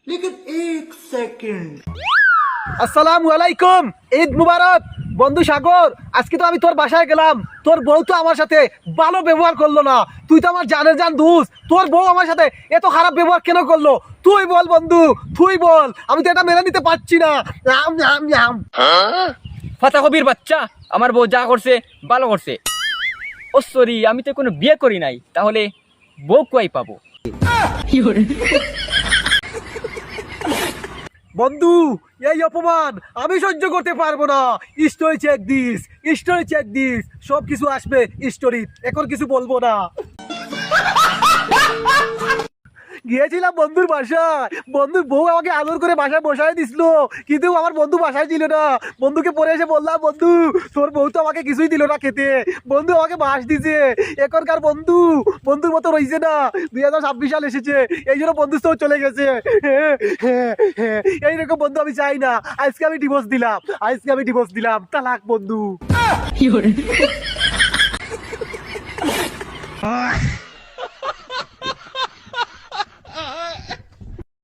लेकिन एक सेकंड। আসসালামু আলাইকুম, ঈদ মুবারক। বন্ধু সাগর, আজকে তো আমি তোর বাসায় গেলাম, তোর বউ তো আমার সাথে ভালো ব্যবহার করলো না। তুই তো আমার জানের জান দোস্ত, তোর বউ আমার সাথে এত খারাপ ব্যবহার কেন করলো? তুই বল বন্ধু, তুই বল। আমি তো এটা মেনে নিতে পারছি না। আম, আম, আম। ফাতা কবির বাচ্চা, আমার বউ যা করছে ভালো করছে। ও সরি, আমি তো কোনো বিয়ে করি নাই, তাহলে বউ কই পাবো? বন্ধু, এই অপমান আমি সহ্য করতে পারবো না। Story check this, story check this, সব কিছু আসবে স্টোরি, এখন কিছু বলবো না। গিয়েছিলাম বন্ধুর বাসায়, বন্ধুর বউ আমাকে আদর করে বাসায় বসায় দিছিল, কিন্তু আমার বন্ধু বাসায় ছিল না। বন্ধুকে পরে এসে বললাম, বন্ধু তোর বউ তো আমাকে কিছুই দিল না খেতে। বন্ধু আমাকে বাস দিছে। এখনকার বন্ধু বন্ধুর মতো রয়েছে না। 2026 সাল এসেছে, এই জন্য বন্ধু তো চলে গেছে। এইরকম বন্ধু আমি চাই না। আজকে আমি ডিভোর্স দিলাম, আজকে আমি ডিভোর্স দিলাম, তালাক বন্ধু।